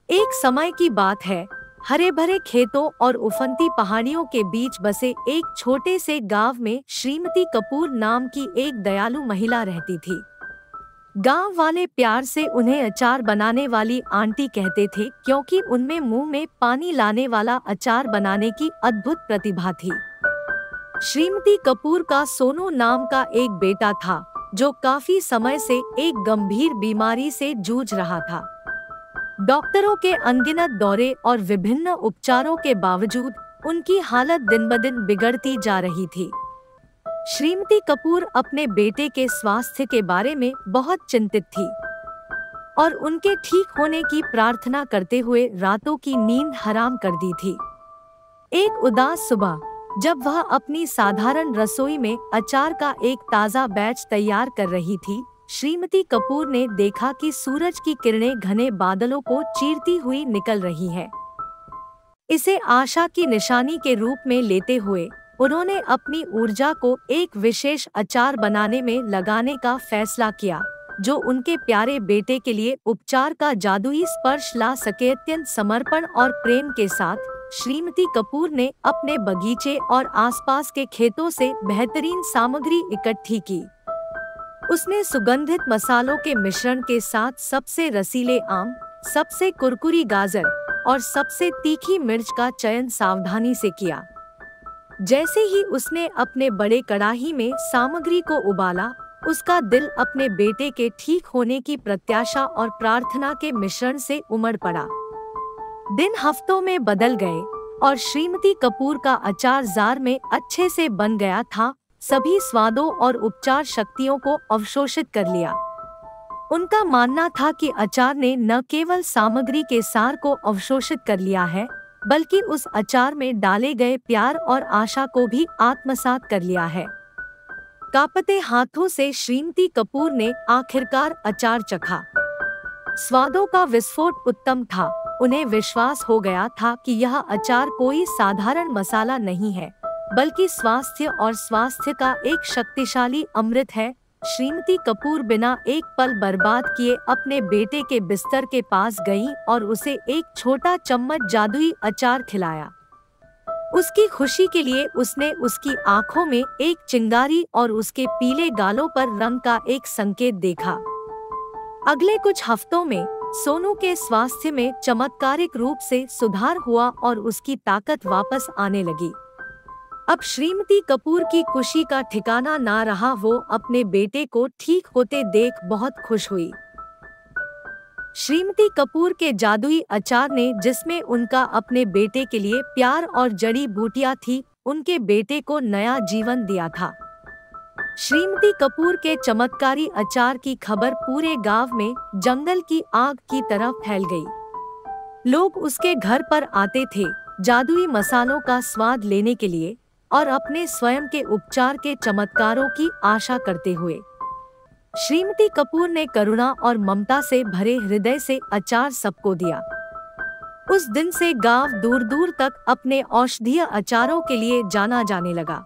एक समय की बात है। हरे भरे खेतों और उफनती पहाड़ियों के बीच बसे एक छोटे से गांव में श्रीमती कपूर नाम की एक दयालु महिला रहती थी। गांव वाले प्यार से उन्हें अचार बनाने वाली आंटी कहते थे, क्योंकि उनमें मुंह में पानी लाने वाला अचार बनाने की अद्भुत प्रतिभा थी। श्रीमती कपूर का सोनू नाम का एक बेटा था, जो काफी समय से एक गंभीर बीमारी से जूझ रहा था। डॉक्टरों के अनगिनत दौरे और विभिन्न उपचारों के बावजूद उनकी हालत दिन-ब-दिन बिगड़ती जा रही थी। श्रीमती कपूर अपने बेटे के स्वास्थ्य के बारे में बहुत चिंतित थी और उनके ठीक होने की प्रार्थना करते हुए रातों की नींद हराम कर दी थी। एक उदास सुबह, जब वह अपनी साधारण रसोई में अचार का एक ताज़ा बैच तैयार कर रही थी, श्रीमती कपूर ने देखा कि सूरज की किरणें घने बादलों को चीरती हुई निकल रही है। इसे आशा की निशानी के रूप में लेते हुए उन्होंने अपनी ऊर्जा को एक विशेष अचार बनाने में लगाने का फैसला किया, जो उनके प्यारे बेटे के लिए उपचार का जादुई स्पर्श ला सके। अत्यंत समर्पण और प्रेम के साथ श्रीमती कपूर ने अपने बगीचे और आसपास के खेतों से बेहतरीन सामग्री इकट्ठी की। उसने सुगंधित मसालों के मिश्रण के साथ सबसे रसीले आम, सबसे कुरकुरी गाजर और सबसे तीखी मिर्च का चयन सावधानी से किया। जैसे ही उसने अपने बड़े कड़ाही में सामग्री को उबाला, उसका दिल अपने बेटे के ठीक होने की प्रत्याशा और प्रार्थना के मिश्रण से उमड़ पड़ा। दिन हफ्तों में बदल गए और श्रीमती कपूर का अचार जार में अच्छे से बन गया था, सभी स्वादों और उपचार शक्तियों को अवशोषित कर लिया। उनका मानना था कि अचार ने न केवल सामग्री के सार को अवशोषित कर लिया है, बल्कि उस अचार में डाले गए प्यार और आशा को भी आत्मसात कर लिया है। कांपते हाथों से श्रीमती कपूर ने आखिरकार अचार चखा। स्वादों का विस्फोट उत्तम था। उन्हें विश्वास हो गया था कि यह अचार कोई साधारण मसाला नहीं है, बल्कि स्वास्थ्य का एक शक्तिशाली अमृत है। श्रीमती कपूर बिना एक पल बर्बाद किए अपने बेटे के बिस्तर के पास गईं और उसे एक छोटा चम्मच जादुई अचार खिलाया। उसकी खुशी के लिए उसने उसकी आंखों में एक चिंगारी और उसके पीले गालों पर रंग का एक संकेत देखा। अगले कुछ हफ्तों में सोनू के स्वास्थ्य में चमत्कारिक रूप से सुधार हुआ और उसकी ताकत वापस आने लगी। अब श्रीमती कपूर की खुशी का ठिकाना ना रहा। वो अपने बेटे को ठीक होते देख बहुत खुश हुई। श्रीमती कपूर के जादुई अचार ने, जिसमें उनका अपने बेटे के लिए प्यार और जड़ी बूटियां थी, उनके बेटे को नया जीवन दिया था। श्रीमती कपूर के चमत्कारी अचार की खबर पूरे गांव में जंगल की आग की तरह फैल गई। लोग उसके घर पर आते थे, जादुई मसालों का स्वाद लेने के लिए और अपने स्वयं के उपचार के चमत्कारों की आशा करते हुए। श्रीमती कपूर ने करुणा और ममता से भरे हृदय से अचार सबको दिया। उस दिन से गांव दूर दूर तक अपने औषधीय अचारों के लिए जाना जाने लगा।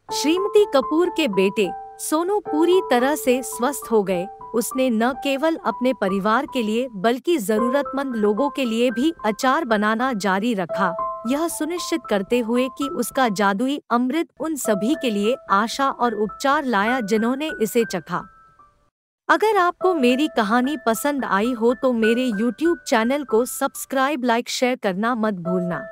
श्रीमती कपूर के बेटे सोनू पूरी तरह से स्वस्थ हो गए। उसने न केवल अपने परिवार के लिए बल्कि जरूरतमंद लोगों के लिए भी अचार बनाना जारी रखा, यह सुनिश्चित करते हुए कि उसका जादुई अमृत उन सभी के लिए आशा और उपचार लाया जिन्होंने इसे चखा। अगर आपको मेरी कहानी पसंद आई हो तो मेरे YouTube चैनल को सब्सक्राइब, लाइक, शेयर करना मत भूलना।